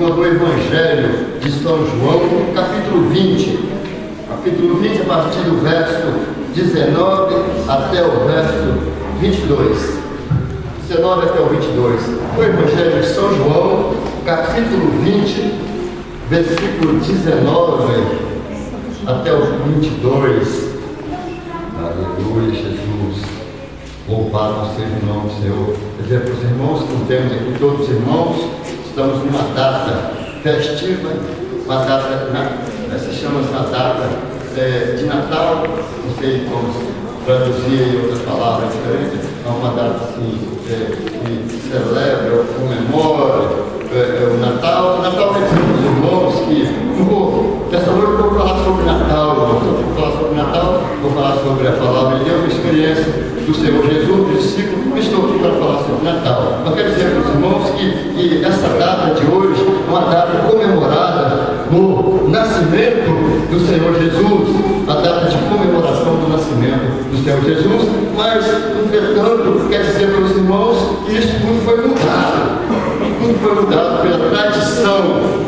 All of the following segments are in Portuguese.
do Evangelho de São João, capítulo 20. Capítulo 20, a partir do verso 19 até o verso 22. 19 até o 22. O Evangelho de São João, capítulo 20, versículo 19 até o 22. Aleluia, Jesus. Louvado seja o nome do Senhor. Quer dizer, para os irmãos que não temos aqui, todos os irmãos, estamos numa data festiva, uma data, se chama essa data de Natal, não sei como traduzir em outras palavras diferentes, é uma data assim, que celebra ou comemora o Natal. O Natal é para os irmãos que, dessa noite eu vou falar sobre Natal, vou falar sobre Natal, vou falar sobre a palavra de Deus, a experiência do Senhor Jesus, do discípulo. Estou aqui para falar sobre Natal. Eu quero dizer para os irmãos que essa data de hoje é uma data comemorada no nascimento do Senhor Jesus, a data de comemoração do nascimento do Senhor Jesus, mas, entretanto, quer dizer para os irmãos que isso tudo foi mudado. Tudo foi mudado pela tradição.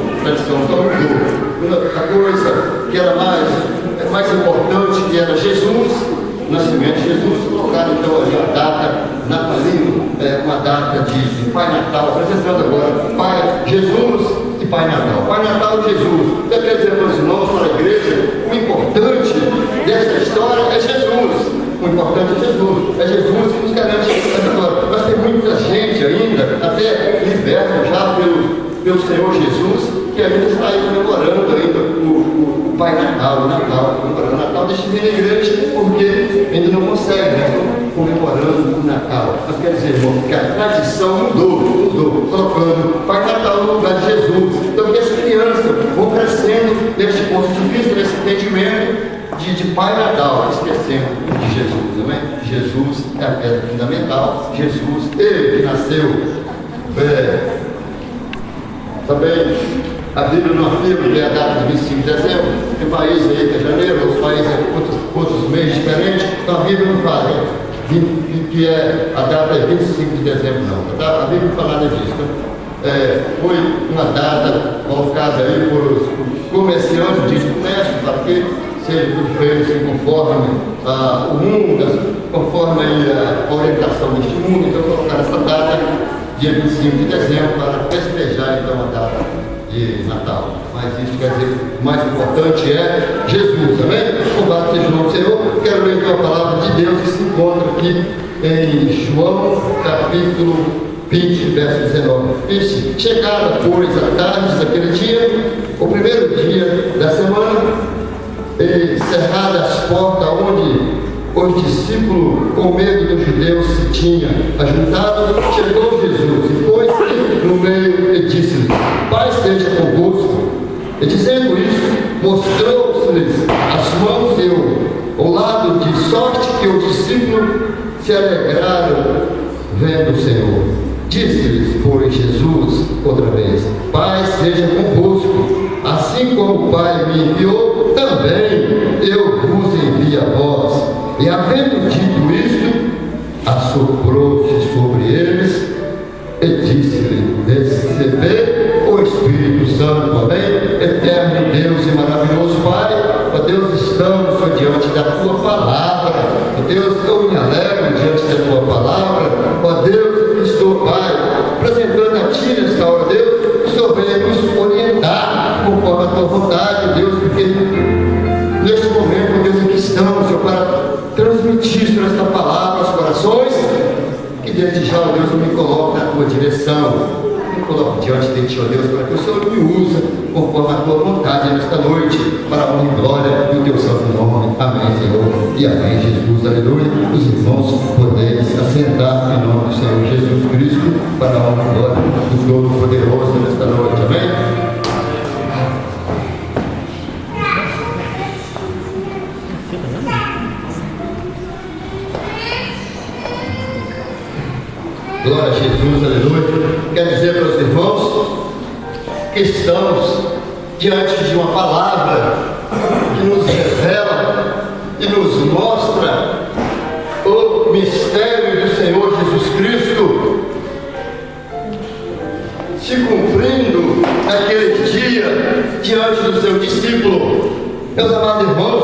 A tradição então mudou. A coisa que era mais importante, que era Jesus, o nascimento de Jesus, colocaram então ali a data natalina, uma data de Pai Natal, apresentando agora Pai Jesus e Pai Natal. Pai Natal e Jesus. Eu quero dizer para os irmãos, para a igreja, o importante dessa história é Jesus. O importante é Jesus. É Jesus que nos garante essa história. Mas tem muita gente ainda, até liberta já pelo Senhor Jesus, que ainda está aí comemorando ainda o Pai Natal, o Natal, comemorando o Natal. Deixa de vir na igreja, porque ainda não consegue, né? Estão comemorando o Natal. Mas quer dizer, irmão, que a tradição mudou, colocando Pai Natal no lugar de Jesus. Então que as crianças vão crescendo neste ponto de vista, nesse entendimento de Pai Natal, esquecendo de Jesus, amém? Jesus é a pedra fundamental, Jesus, ele que nasceu. Também a Bíblia não afirma que é a data de 25 de dezembro, tem países aí que é janeiro, outros países é outros meses diferentes, então a Bíblia não fala que a data é 25 de dezembro, não. A Bíblia não fala nada disso. Foi uma data colocada aí por os comerciantes de comércio, para que seja tudo feito assim, conforme o mundo, conforme a orientação deste mundo. Então colocaram essa data, dia 25 de dezembro, para festejar então a data de Natal. Mas isso quer dizer, o mais importante é Jesus, amém? Louvado seja o nome do Senhor. Quero ler então a palavra de Deus que se encontra aqui em João, capítulo 20, verso 19. Diz: chegada, pois, a tarde daquele dia, o primeiro dia da semana, e cerradas as portas onde os discípulos, com medo dos judeus, se tinham ajuntado, chegou Jesus e pôs-se no meio e disse-lhes: Pai seja convosco. E dizendo isso, mostrou-se-lhes as mãos e o lado, de sorte que os discípulos se alegraram vendo o Senhor. Disse-lhes, pois, Jesus outra vez: Pai seja convosco. Assim como o Pai me enviou, também eu vos envio a vós. E havendo dito isto, assoprou-se sobre eles e disse-lhe: Recebei o Espírito Santo, amém? Eterno Deus e maravilhoso Pai, ó Deus, estamos diante da Tua palavra. Ó Deus, eu me alegro diante da Tua palavra. Ó Deus, estou, Pai, apresentando a Ti nesta hora, Deus, que o Senhor venha nos orientar conforme a Tua vontade, Deus, porque neste momento, Deus, aqui estamos, Senhor, para transmitir sobre esta palavra aos corações, que desde já, ó Deus, eu me coloco na Tua direção. Me coloco diante de Ti, ó Deus, para que o Senhor me use conforme a Tua vontade nesta noite, para a honra e glória do Teu santo nome. Amém, Senhor, e amém, Jesus, aleluia. Os irmãos poderem se assentar em nome do Senhor Jesus Cristo, para a honra e glória do Todo-Poderoso nesta noite, amém. Glória a Jesus, aleluia. Quer dizer para os irmãos que estamos diante de uma palavra que nos revela e nos mostra o mistério do Senhor Jesus Cristo. Se se cumprindo naquele dia diante do seu discípulo. Meus amados irmãos,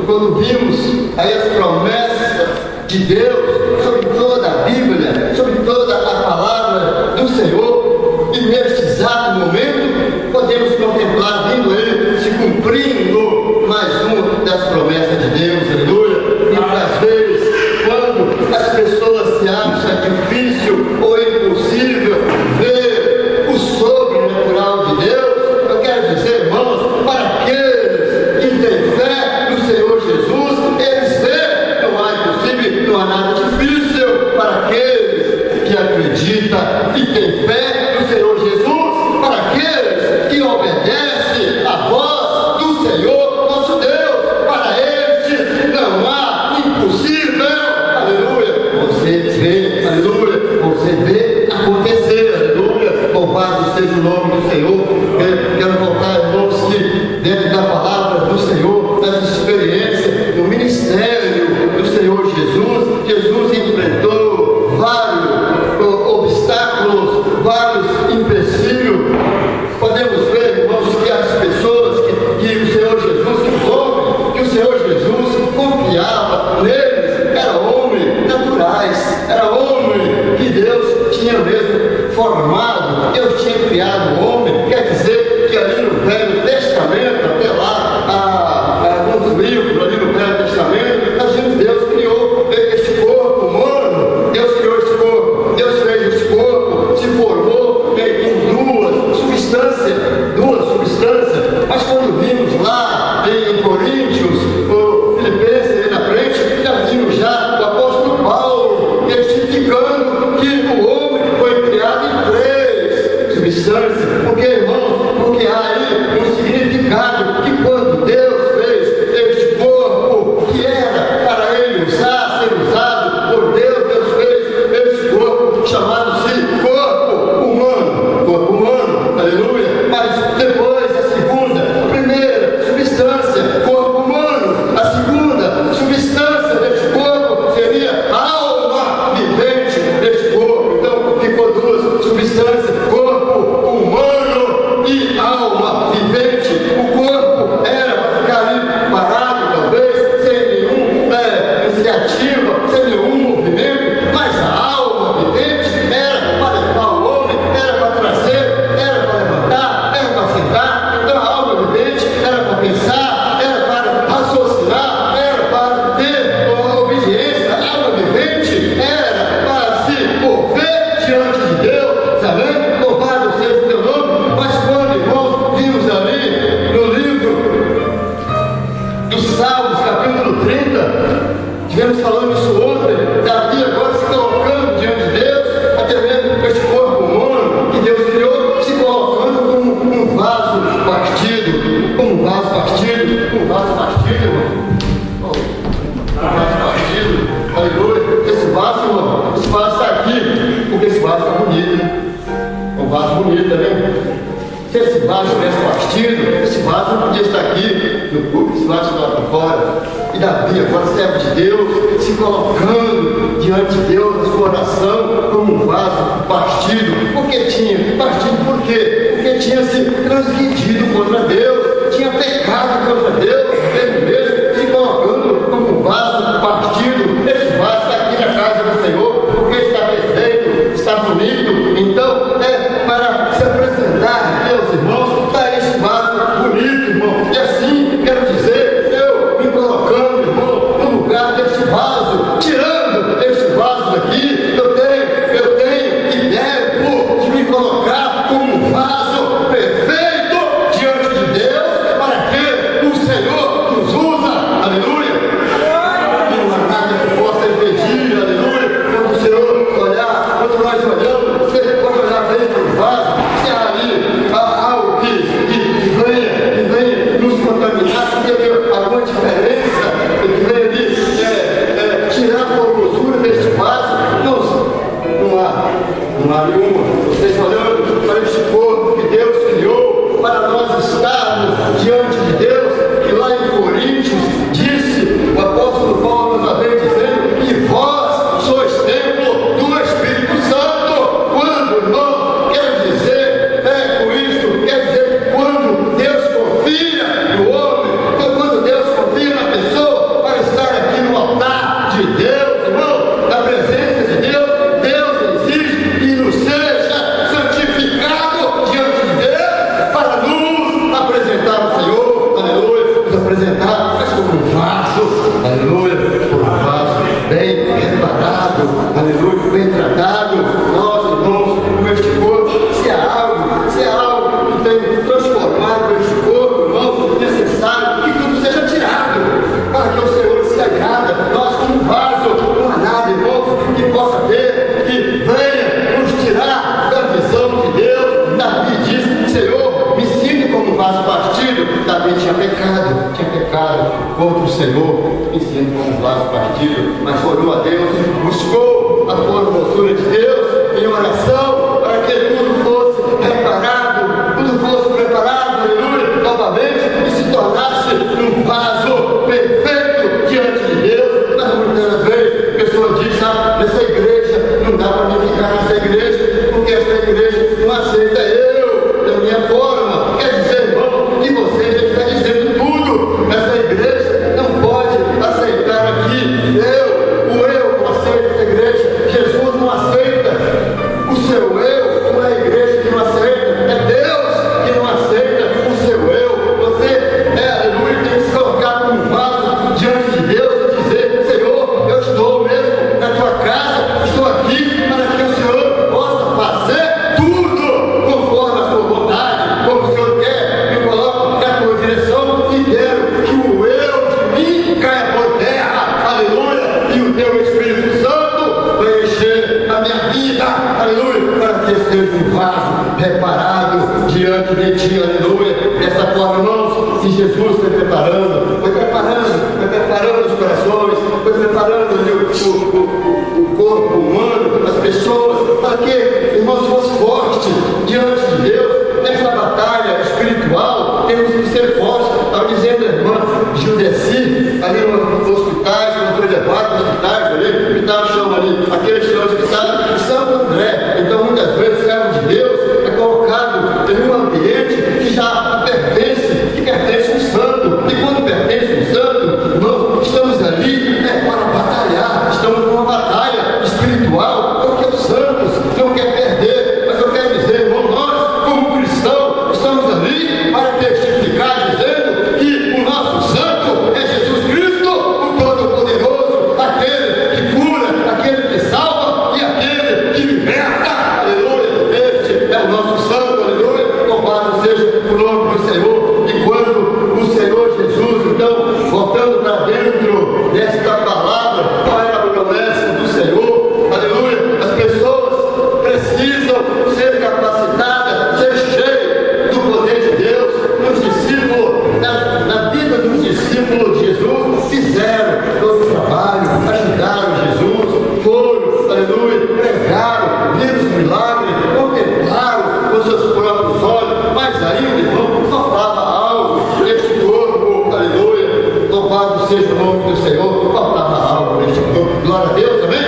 quando vimos aí as promessas de Deus sobre toda a Bíblia, sobre toda a palavra do Senhor, e neste exato momento podemos contemplar vindo ele se cumprindo mais uma das promessas de Deus, aleluia. E às vezes, quando as pessoas se acham difícil ou impossível ver o sobrenatural de Deus, eu quero dizer, irmãos, para aqueles que têm fé no Senhor Jesus, eles veem, não há impossível, não há nada difícil. Para aqueles que acreditam e têm fé no Senhor Jesus, para aqueles que obedecem a voz do Senhor nosso Deus, para estes não há impossível, aleluia. Você vê, aleluia, você vê acontecer, aleluia. Louvado seja o nome do Senhor. Quero voltar, irmãos, que dentro da palavra do Senhor, das experiências do ministério do Senhor Jesus, Jesus enfrentou vários obstáculos, vários empecilhos. Podemos ver, irmãos, que as pessoas que o Senhor Jesus, que os homens, que o Senhor Jesus confiava neles, eram homens naturais, era homem que Deus tinha mesmo formado, Deus tinha criado o homem. Quer dizer que ali no Velho Testamento, até lá, alguns livros ali no Velho Testamento, nós vimos Deus criou este corpo humano, Deus criou este corpo, Deus fez este corpo, se formou em duas substâncias, mas quando vimos lá em Coríntios, o Filipenses ali na frente, já vimos já o apóstolo Paulo testificando que o homem foi criado em três substâncias. Porque, irmãos, porque há aí um significado que quando Deus fez este corpo que era para ele usar, ser usado por Deus, Deus fez este corpo chamado-se corpo humano, aleluia. Mas depois a primeira substância, corpo humano, a segunda substância deste corpo seria a alma vivente deste corpo. Então ficou duas substâncias, corpo humano e alma vivente. O corpo era para ficar ali parado, talvez, sem nenhuma iniciativa, sem nenhum movimento, mas a alma vivente era para levar o homem, era para trazer, era para levantar, era para sentar. Então a alma vivente era para pensar, era para raciocinar, era para ter obediência. A alma vivente era para se mover diante de Deus, sabe? Louvado seja o teu nome. Mas quando, irmãos, vimos ali no livro dos Salmos, capítulo 30, estivemos falando isso ontem, Davi agora se colocando diante de Deus, até mesmo este corpo humano que Deus criou, se colocando como um vaso partido, irmão. Um vaso partido, aleluia. Esse vaso, irmão, esse vaso está aqui, porque esse vaso está bonito, um vaso bonito, né? Se esse vaso tivesse partido, esse vaso não podia estar aqui no público, esse vaso estava por fora. E Davi, agora servo de Deus, se colocando diante de Deus na sua oração como um vaso partido. Por que tinha partido? Por quê? Porque tinha se transgredido contra Deus, tinha pecado contra Deus, ele mesmo se colocando como um vaso partido. Esse vaso está aqui na casa do Senhor, porque está perfeito, está bonito. Então, é para se apresentar aqui aos irmãos, está esse vaso bonito, irmão. E assim, quero dizer, eu me colocando, irmão, no lugar deste vaso, tirando este vaso daqui, eu tenho e devo de me colocar como um vaso perfeito ali tinha pecado contra o Senhor, ensino como um vaso partido, mas orou a Deus, buscou a formosura de Deus em oração, para que tudo fosse reparado, tudo fosse preparado, aleluia, novamente, e se tornasse um vaso perfeito diante de Deus. Mas muitas vezes a pessoa diz, sabe, nessa igreja, não dá para mim ficar nessa igreja, porque essa igreja não aceita eu, da minha forma. Quer dizer, irmão, que você já está dizendo tudo. Essa igreja não pode aceitar aqui o eu não aceita essa igreja. Jesus não aceita o seu eu, não é a igreja que não aceita, é Deus que não aceita o seu eu. Você, aleluia, tem que se colocar como um vaso diante de Deus e dizer, Senhor, eu estou mesmo na tua casa, estou aqui para que o Senhor possa fazer tudo conforme a sua vontade, como o Senhor quer, me coloco na tua direção e quero que o eu de mim caia por terra, aleluia, e o teu Espírito Santo vai encher a minha vida, aleluia, para que eu seja um vaso reparado diante de ti, aleluia. Dessa forma, irmãos, se Jesus foi preparando os corações, foi preparando o corpo humano, as pessoas, para que, irmãos, fosse forte diante de Deus. Nessa batalha espiritual, temos que ser fortes. Estava dizendo a irmã Judeci, ali nos hospitais, quando foi levado nos hospitais, ali, que estava chão ali, aquele chão de hospital de Santo André. Então, muitas vezes, o servo de Deus é colocado em um ambiente que já pertence um santo. E quando pertence um santo, nós estamos ali para batalhar, estamos numa batalha espiritual, porque os santos não querem perder. Mas eu quero dizer, irmão, nós, como cristãos, estamos ali para testificar, dizendo que o nosso santo é Jesus Cristo, o Todo-Poderoso, aquele que cura, aquele que salva e aquele que liberta, aleluia. Este é o nosso santo, aleluia. Louvado seja o nome do Senhor. E quando o Senhor Jesus, então, voltando para dentro desta palavra, qual é a promessa do Senhor, aleluia, as pessoas precisam ser capacitadas, ser cheias do poder de Deus. Os discípulos, na vida dos discípulos de Jesus, fizeram todo o trabalho, ajudaram Jesus, foram, aleluia, pregaram, viram os milagres, contemplaram com seus próprios olhos, mas ainda, irmão, faltava algo neste corpo, aleluia, louvado seja o nome do Senhor, faltava algo neste corpo, glória a Deus, amém?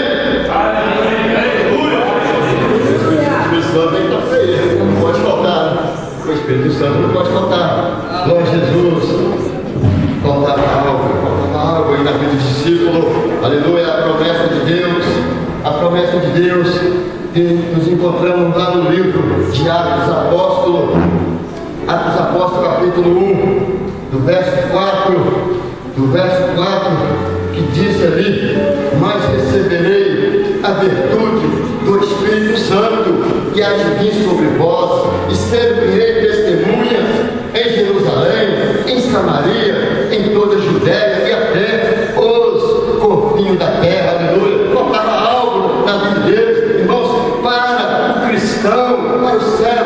O Espírito Santo tem que estar feio, não pode faltar, o Espírito Santo não pode faltar, glória a Jesus, faltava algo aí na vida do discípulo, aleluia, a promessa de Deus, que nos encontramos lá no livro de Atos Apóstolos, capítulo 1, do verso 4, que diz ali, mas receberei a virtude do Espírito Santo que há de vir sobre vós, e servirei testemunhas em Jerusalém, em Samaria, em toda a Judéia e até os confins da terra, aleluia. Faltava algo na vida deles, irmãos, para o cristão, para o servo